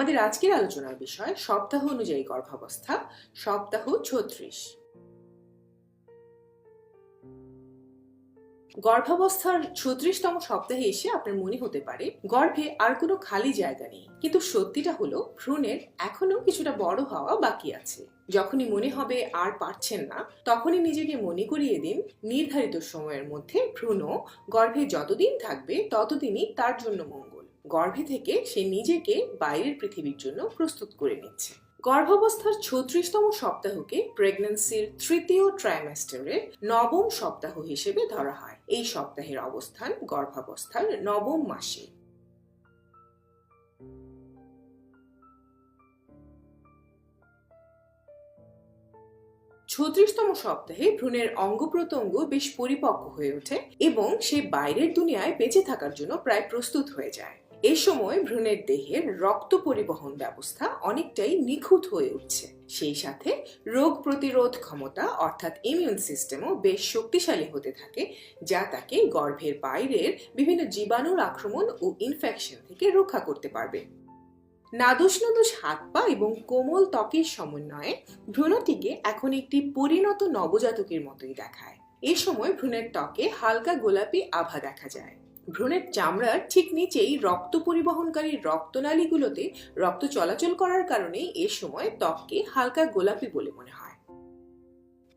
আমাদের আজকের আলোচনার বিষয় সপ্তাহ অনুযায়ী গর্ভাবস্থা, সপ্তাহ 36। গর্ভাবস্থার 36তম সপ্তাহে এসে আপনার মনে হতে পারে গর্ভে আর কোনো খালি জায়গা নেই, কিন্তু সত্যিটা হলো ভ্রূণের এখনো কিছুটা বড় হওয়া বাকি আছে। যখনই মনে হবে আর পারছেন না, তখনই নিজেকে মনে করিয়ে দিন নির্ধারিত সময়ের মধ্যে ভ্রূণ গর্ভে যতদিন থাকবে ততদিনই তার জন্য মঙ্গল। গর্ভে থেকে সে নিজেকে বাইরের পৃথিবীর জন্য প্রস্তুত করে নিচ্ছে। গর্ভাবস্থার 36তম সপ্তাহকে প্রেগন্যান্সির তৃতীয় ট্রাইমেস্টারের 9ম সপ্তাহ হিসেবে ধরা হয়। এই সপ্তাহের অবস্থান গর্ভাবস্থার 9ম মাসে। ছত্রিশতম সপ্তাহে ভ্রূণের অঙ্গ প্রত্যঙ্গ বেশ পরিপক্ক হয়ে ওঠে এবং সে বাইরের দুনিয়ায় বেঁচে থাকার জন্য প্রায় প্রস্তুত হয়ে যায়। এই সময় ভ্রূণের দেহের রক্ত পরিবহন ব্যবস্থা অনেকটাই নিখুঁত হয়ে উঠছে। সেই সাথে রোগ প্রতিরোধ ক্ষমতা অর্থাৎ ইমিউন সিস্টেমও বেশ শক্তিশালী হতে থাকে, যা তাকে গর্ভের বাইরের বিভিন্ন জীবাণুর আক্রমণ ও ইনফেকশন থেকে রক্ষা করতে পারবে। নাদুস নাদুস হাত পা এবং কোমল ত্বকের সমন্বয়ে ভ্রূণটিকে এখন একটি পরিণত নবজাতকের মতোই দেখায়। এই সময় ভ্রূণের ত্বকে হালকা গোলাপি আভা দেখা যায়। ভ্রূণের চামড়ার ঠিক নিচেই রক্ত পরিবহনকারী রক্তনালীগুলোতে রক্ত চলাচল করার কারণে এ সময় ত্বককে হালকা গোলাপি বলে মনে হয়।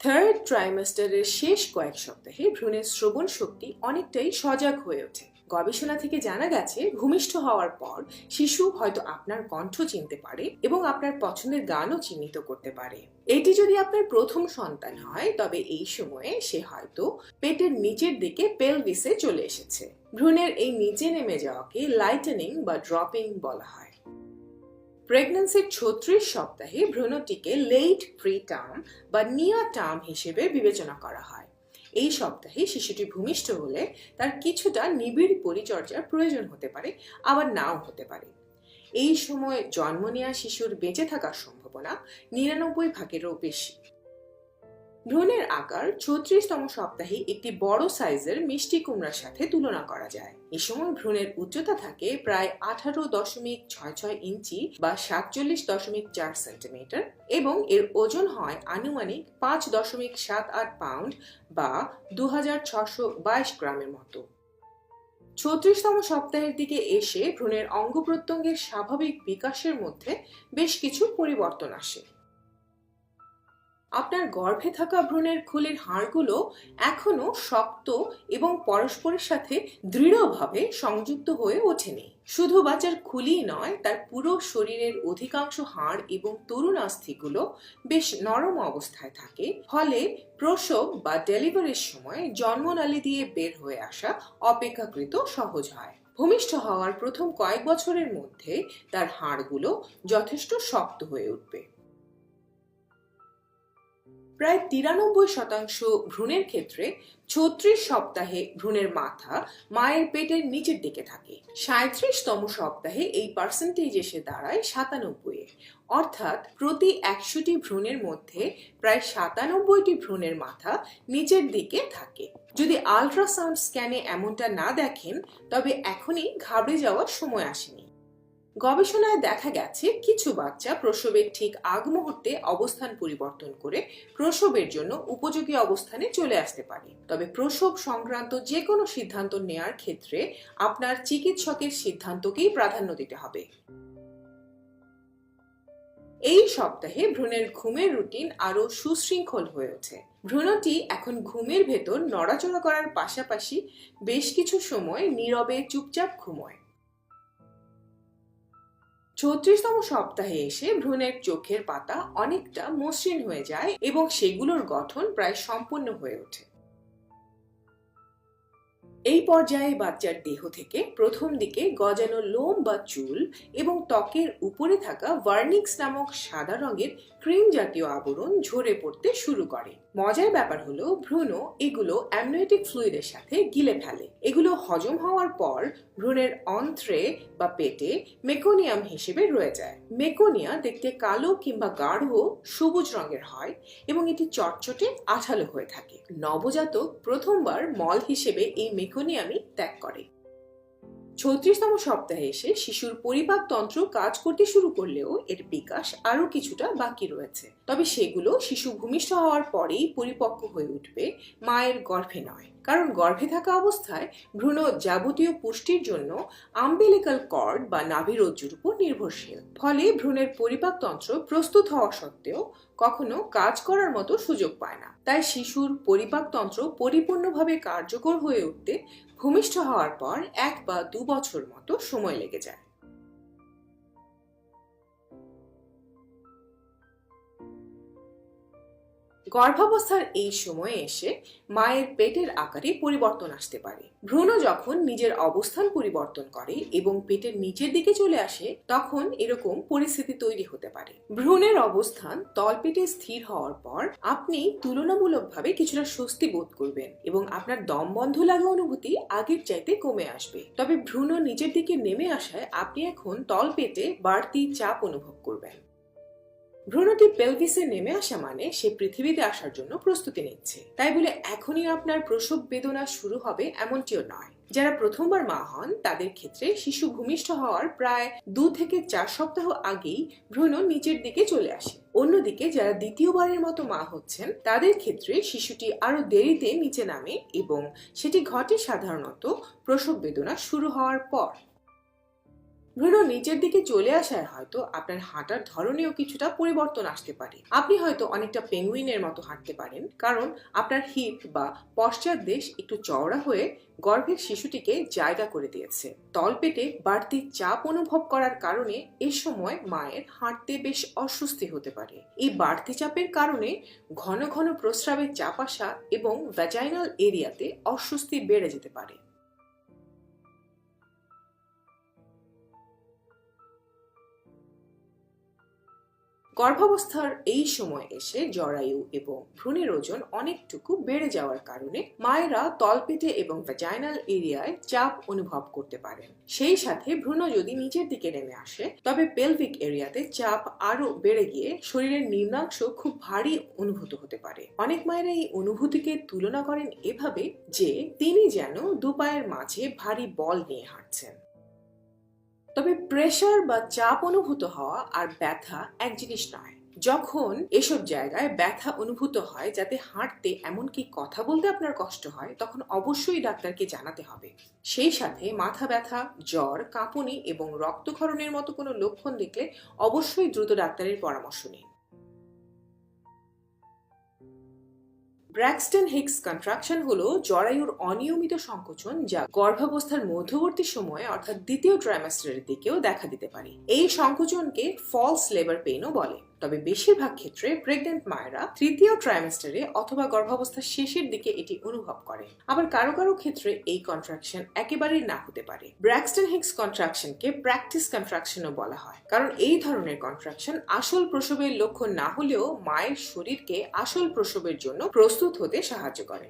থার্ড ট্রাইমেস্টারের শেষ কয়েক সপ্তাহে ভ্রূণের শ্রবণ শক্তি অনেকটাই সজাগ হয়ে ওঠে। গবেষণা থেকে জানা গেছে ভূমিষ্ঠ হওয়ার পর শিশু হয়তো আপনার কণ্ঠ চিনতে পারে এবং আপনার পছন্দের গানও চিহ্নিত করতে পারে। এটি যদি আপনার প্রথম সন্তান হয়, তবে এই সময়ে সে হয়তো পেটের নিচের দিকে পেলভিসে চলে এসেছে। ভ্রূণের এই নিচে নেমে যাওয়াকে লাইটেনিং বা ড্রপিং বলা হয়। প্রেগন্যান্সির 36 সপ্তাহে ভ্রূণটিকে লেট প্রি টার্ম বা নিয়ার টার্ম হিসেবে বিবেচনা করা হয়। এই সপ্তাহে শিশুটি ভূমিষ্ঠ হলে তার কিছুটা নিবিড় পরিচর্যার প্রয়োজন হতে পারে, আবার নাও হতে পারে। এই সময় জন্ম নেওয়া শিশুর বেঁচে থাকার সম্ভাবনা 99%-এরও বেশি। ভ্রূণের আকার 36তম সপ্তাহে একটি বড় সাইজের মিষ্টি কুমড়ার সাথে তুলনা করা যায়। এই সময় ভ্রূণের উচ্চতা থাকে প্রায় 18.66 ইঞ্চি বা 47.4 সেন্টিমিটার এবং এর ওজন হয় আনুমানিক 5.78 পাউন্ড বা 2622 গ্রামের মতো। 36তম সপ্তাহের দিকে এসে ভ্রূণের অঙ্গ প্রত্যঙ্গের স্বাভাবিক বিকাশের মধ্যে বেশ কিছু পরিবর্তন আসে। আপনার গর্ভে থাকা ভ্রূণের খুলির হাড়গুলো এখনো শক্ত এবং পরস্পরের সাথে দৃঢ়ভাবে সংযুক্ত হয়ে ওঠেনি। শুধু বাচ্চার খুলিই নয়, তার পুরো শরীরের অধিকাংশ হাড় এবং তরুণাস্থিগুলো বেশ নরম অবস্থায় থাকে, ফলে প্রসব বা ডেলিভারির সময় জন্মনালী দিয়ে বের হয়ে আসা অপেক্ষাকৃত সহজ হয়। ভূমিষ্ঠ হওয়ার প্রথম কয়েক বছরের মধ্যে তার হাড়গুলো যথেষ্ট শক্ত হয়ে উঠবে। প্রায় 93% ভ্রূণের ক্ষেত্রে 36 সপ্তাহে ভ্রূণের মাথা মায়ের পেটের নিচের দিকে থাকে। 37তম সপ্তাহে এই পার্সেন্টেজ এসে দাঁড়ায় 97-এ, অর্থাৎ প্রতি 100টি ভ্রূণের মধ্যে প্রায় 97টি ভ্রূণের মাথা নিচের দিকে থাকে। যদি আল্ট্রাসাউন্ড স্ক্যানে এমনটা না দেখেন, তবে এখনই ঘাবড়ে যাওয়ার সময় আসেনি। গবেষণায় দেখা গেছে কিছু বাচ্চা প্রসবের ঠিক আগ মুহূর্তে অবস্থান পরিবর্তন করে প্রসবের জন্য উপযোগী অবস্থানে চলে আসতে পারে। তবে প্রসব সংক্রান্ত যে কোনো সিদ্ধান্ত নেয়ার ক্ষেত্রে আপনার চিকিৎসকের সিদ্ধান্তকেই প্রাধান্য দিতে হবে। এই সপ্তাহে ভ্রূণের ঘুমের রুটিন আরো সুশৃঙ্খল হয়ে ওঠে। ভ্রূণটি এখন ঘুমের ভেতর নড়াচড়া করার পাশাপাশি বেশ কিছু সময় নীরবে চুপচাপ ঘুমোয়। 36তম সপ্তাহে এসে ভ্রূণের চোখের পাতা অনেকটা মসৃণ হয়ে যায় এবং সেগুলোর গঠন প্রায় সম্পূর্ণ হয়ে ওঠে। এই পর্যায়ে বাচ্চার দেহ থেকে প্রথম দিকে গজানো লোম বা চুল এবং ত্বকের উপরে থাকা ভার্নিক্স নামক সাদা রঙের ক্রিম জাতীয় আবরণ ঝরে পড়তে শুরু করে। মজার ব্যাপার হলো ভ্রূণ এগুলো অ্যামনিওটিক ফ্লুইডের সাথে গিলে ফেলে। এগুলো হজম হওয়ার পর ভ্রূণের অন্ত্রে বা পেটে মেকোনিয়াম হিসেবে রয়ে যায়। মেকোনিয়া দেখতে কালো কিংবা গাঢ় সবুজ রঙের হয় এবং এটি চটচটে আঠালো হয়ে থাকে। নবজাতক প্রথমবার মল হিসেবে এই মেকোনিয়ামই ত্যাগ করে। 36তম সপ্তাহে এসে শিশুর পরিপাক তন্ত্র কাজ করতে শুরু করলেও এর বিকাশ আরো কিছুটা বাকি রয়েছে, তবে সেগুলো শিশু ভূমিষ্ঠ হওয়ার পরেই পরিপক্ক হয়ে উঠবে, মায়ের গর্ভে নয়। কারণ গর্ভে থাকা অবস্থায় ভ্রূণ যাবতীয় পুষ্টির জন্য আম্বিলিকাল কর্ড বা নাভিরজ্জুর উপর নির্ভরশীল। ফলে ভ্রূণের পরিপাক তন্ত্র প্রস্তুত হওয়া সত্ত্বেও কখনো কাজ করার মতো সুযোগ পায় না। তাই শিশুর পরিপাক তন্ত্র পরিপূর্ণভাবে কার্যকর হয়ে উঠতে ভূমিষ্ঠ হওয়ার পর 1 বা 2 বছর মতো সময় লেগে যায়। গর্ভাবস্থার এই সময়ে এসে মায়ের পেটের আকারে পরিবর্তন আসতে পারে। ভ্রূণ যখন নিজের অবস্থান পরিবর্তন করে এবং পেটের নিচের দিকে চলে আসে, তখন এরকম পরিস্থিতি তৈরি হতে পারে। ভ্রূণের অবস্থান তলপেটে স্থির হওয়ার পর আপনি তুলনামূলকভাবে কিছুটা স্বস্তি বোধ করবেন এবং আপনার দম বন্ধ লাগা অনুভূতি আগের চাইতে কমে আসবে। তবে ভ্রূণ নিচের দিকে নেমে আসায় আপনি এখন তলপেটে বাড়তি চাপ অনুভব করবেন। ভ্রূণটি পেলভিসে নেমে আসা মানে সে পৃথিবীতে আসার জন্য প্রস্তুতি নিচ্ছে। তাই বলে এখনই আপনার প্রসব বেদনা শুরু হবে এমনটিও নয়। যারা প্রথমবার মা হন তাদের ক্ষেত্রে শিশু ভূমিষ্ঠ হওয়ার প্রায় 2 থেকে 4 সপ্তাহ আগেই ভ্রূণ নিচের দিকে চলে আসে। অন্যদিকে যারা দ্বিতীয়বারের মতো মা হচ্ছেন তাদের ক্ষেত্রে শিশুটি আরো দেরিতে নিচে নামে এবং সেটি ঘটে সাধারণত প্রসব বেদনা শুরু হওয়ার পর। ভ্রূণ নিচের দিকে চলে আসায় হয়তো আপনার হাঁটার ধরনেও কিছুটা পরিবর্তন আসতে পারে। আপনি হয়তো অনেকটা পেঙ্গুইনের মতো হাঁটতে পারেন, কারণ আপনার হিপ বা পশ্চাৎদেশ একটু চওড়া হয়ে গর্ভের শিশুটিকে জায়গা করে দিয়েছে। তলপেটে বাড়তি চাপ অনুভব করার কারণে এ সময় মায়ের হাঁটতে বেশ অস্বস্তি হতে পারে। এই বাড়তি চাপের কারণে ঘন ঘন প্রস্রাবের চাপ আসা এবং ভ্যাজাইনাল এরিয়াতে অস্বস্তি বেড়ে যেতে পারে। গর্ভাবস্থার এই সময় এসে জরায়ু এবং ভ্রূণের ওজন অনেকটুকু বেড়ে যাওয়ার কারণে মায়েরা তলপেটে এবং ভ্যাজাইনাল এরিয়ায় চাপ অনুভব করতে পারেন। সেই সাথে ভ্রূণ যদি নিচের দিকে নেমে আসে তবে পেলভিক এরিয়াতে চাপ আরো বেড়ে গিয়ে শরীরের নিম্নাংশ খুব ভারী অনুভূত হতে পারে। অনেক মায়েরা এই অনুভূতিকে তুলনা করেন এভাবে যে তিনি যেন দুপায়ের মাঝে ভারী বল নিয়ে হাঁটছেন। তবে প্রেসার বা চাপ অনুভূত হওয়া আর ব্যথা এক জিনিস নয়। যখন এসব জায়গায় ব্যথা অনুভূত হয়, যাতে হাঁটতে এমনকি কথা বলতে আপনার কষ্ট হয়, তখন অবশ্যই ডাক্তারকে জানাতে হবে। সেই সাথে মাথা ব্যথা, জ্বর, কাঁপুনি এবং রক্তক্ষরণের মতো কোনো লক্ষণ দেখলে অবশ্যই দ্রুত ডাক্তারের পরামর্শ নিন। ব্র্যাক্সটন হিক্স কন্ট্রাকশন হলো জরায়ুর অনিয়মিত সংকোচন, যা গর্ভাবস্থার মধ্যবর্তী সময়ে অর্থাৎ দ্বিতীয় ট্রাইমাস্টারের দিকেও দেখা দিতে পারে। এই সংকোচনকে ফলস লেবার পেইনও বলে। তবে বেশিরভাগ ক্ষেত্রে প্রেগন্যান্ট মায়েরা তৃতীয় ট্রাইমাস্টারে অথবা গর্ভাবস্থার শেষের দিকে এটি অনুভব করে। আবার কারো কারো ক্ষেত্রে এই কন্ট্রাকশন একেবারেই না হতে পারে। ব্র্যাক্সটন হিক্স কন্ট্রাকশনকে প্র্যাকটিস কন্ট্রাকশনও বলা হয়, কারণ এই ধরনের কন্ট্রাকশন আসল প্রসবের লক্ষণ না হলেও মায়ের শরীরকে আসল প্রসবের জন্য প্রস্তুত হতে সাহায্য করে।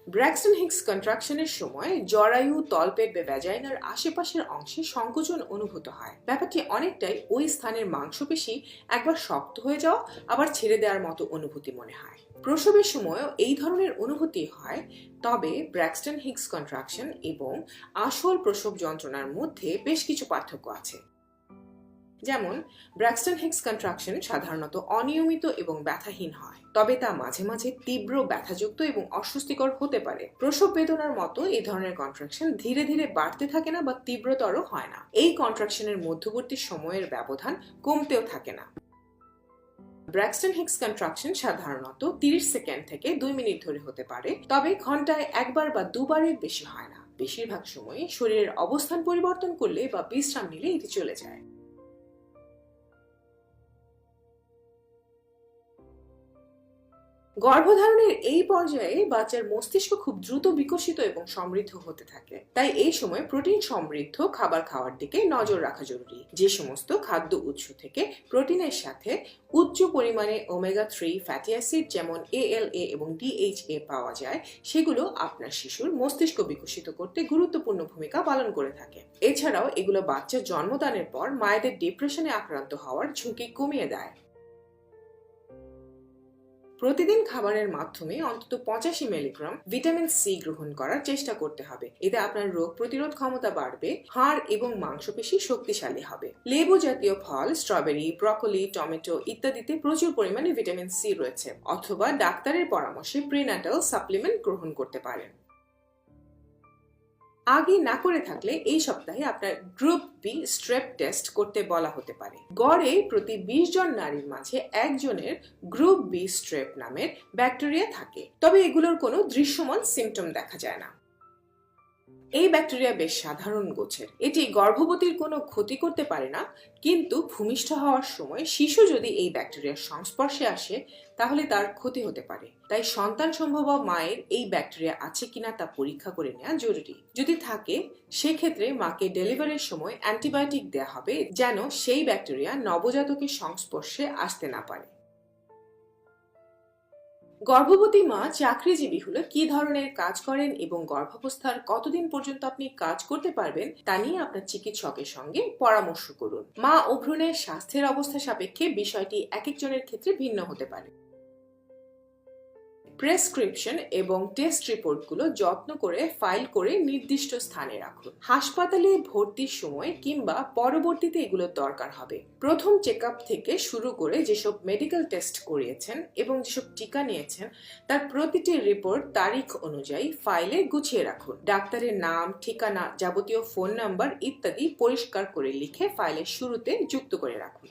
ব্র্যাক্সটন হিক্স কন্ট্রাকশনের সময় জরায়ু, তলপেট বা ভ্যাজাইনার আশেপাশের অংশে সংকোচন অনুভূত হয়। ব্যাপারটি অনেকটাই ওই স্থানের মাংসপেশি একবার শক্ত হয়ে যাওয়া আবার ছেড়ে দেওয়ার মতো অনুভূতি মনে হয়। প্রসবের সময়ও এই ধরনের অনুভূতি হয়। তবে ব্র্যাক্সটন হিক্স কন্ট্রাকশন এবং আসল প্রসব যন্ত্রণার মধ্যে বেশ কিছু পার্থক্য আছে। যেমন ব্র্যাক্সটন হিক্স কন্ট্রাকশন সাধারণত অনিয়মিত এবং ব্যথাহীন হয়, তবে তা মাঝে মাঝে তীব্র ব্যথাযুক্ত এবং অস্বস্তিকর হতে পারে। প্রসব বেদনার মতো এই ধরনের কন্ট্রাকশন ধীরে ধীরে বাড়তে থাকে না বা তীব্রতর হয় না। এই কন্ট্রাকশনের মধ্যবর্তী সময়ের ব্যবধান কমতেও থাকে না। ব্র্যাক্সটন হিক্স কন্ট্রাকশন সাধারণত 30 সেকেন্ড থেকে 2 মিনিট ধরে হতে পারে, তবে ঘন্টায় একবার বা দুবারের বেশি হয় না। বেশিরভাগ সময়ে শরীরের অবস্থান পরিবর্তন করলে বা বিশ্রাম নিলে এটি চলে যায়। গর্ভধারণের এই পর্যায়ে বাচ্চার মস্তিষ্ক খুব দ্রুত বিকশিত এবং সমৃদ্ধ হতে থাকে। তাই এই সময় প্রোটিন সমৃদ্ধ খাবার খাওয়ার দিকে নজর রাখা জরুরি। যে সমস্ত খাদ্য উৎস থেকে প্রোটিনের সাথে উচ্চ পরিমাণে ওমেগা 3 ফ্যাটি অ্যাসিড যেমন ALA এবং DHA পাওয়া যায়, সেগুলো আপনার শিশুর মস্তিষ্ক বিকশিত করতে গুরুত্বপূর্ণ ভূমিকা পালন করে থাকে। এছাড়াও এগুলো বাচ্চা জন্মদানের পর মায়েদের ডিপ্রেশনে আক্রান্ত হওয়ার ঝুঁকি কমিয়ে দেয়। প্রতিদিন খাবারের মাধ্যমে অন্তত 85 মিলিগ্রাম ভিটামিন সি গ্রহণ করার চেষ্টা করতে হবে। এতে আপনার রোগ প্রতিরোধ ক্ষমতা বাড়বে, হাড় এবং মাংসপেশি শক্তিশালী হবে। লেবু জাতীয় ফল, স্ট্রবেরি, ব্রকোলি, টমেটো ইত্যাদিতে প্রচুর পরিমাণে ভিটামিন সি রয়েছে, অথবা ডাক্তারের পরামর্শে প্রিন্যাটাল সাপ্লিমেন্ট গ্রহণ করতে পারেন। আগে না করে থাকলে এই সপ্তাহে আপনার গ্রুপ বি স্ট্রেপ টেস্ট করতে বলা হতে পারে। গড়ে প্রতি 20 জন নারীর মাঝে একজনের গ্রুপ বি স্ট্রেপ নামের ব্যাকটেরিয়া থাকে, তবে এগুলোর কোনো দৃশ্যমান সিম্পটম দেখা যায় না। এই ব্যাকটেরিয়া বেশ সাধারণ গোছের। এটি গর্ভবতীর কোনো ক্ষতি করতে পারে না, কিন্তু ভূমিষ্ঠ হওয়ার সময় শিশু যদি এই ব্যাকটেরিয়ার সংস্পর্শে আসে তাহলে তার ক্ষতি হতে পারে। তাই সন্তান সম্ভবা মায়ের এই ব্যাকটেরিয়া আছে কিনা তা পরীক্ষা করে নেওয়া জরুরি। যদি থাকে সেক্ষেত্রে মাকে ডেলিভারির সময় অ্যান্টিবায়োটিক দেওয়া হবে, যেন সেই ব্যাকটেরিয়া নবজাতকের সংস্পর্শে আসতে না পারে। গর্ভবতী মা চাকরিজীবী হলে কি ধরনের কাজ করেন এবং গর্ভাবস্থার কতদিন পর্যন্ত আপনি কাজ করতে পারবেন তা নিয়ে আপনার চিকিৎসকের সঙ্গে পরামর্শ করুন। মা ও ভ্রূণের স্বাস্থ্যের অবস্থা সাপেক্ষে বিষয়টি এক একজনের ক্ষেত্রে ভিন্ন হতে পারে। প্রেসক্রিপশন এবং টেস্ট রিপোর্টগুলো যত্ন করে ফাইল করে নির্দিষ্ট স্থানে রাখুন। হাসপাতালে ভর্তির সময় কিংবা পরবর্তীতে এগুলো দরকার হবে। প্রথম চেকআপ থেকে শুরু করে যেসব মেডিকেল টেস্ট করিয়েছেন এবং যেসব টিকা নিয়েছেন তার প্রতিটি রিপোর্ট তারিখ অনুযায়ী ফাইলে গুছিয়ে রাখুন। ডাক্তারের নাম, ঠিকানা, যাবতীয় ফোন নাম্বার ইত্যাদি পরিষ্কার করে লিখে ফাইলের শুরুতে যুক্ত করে রাখুন।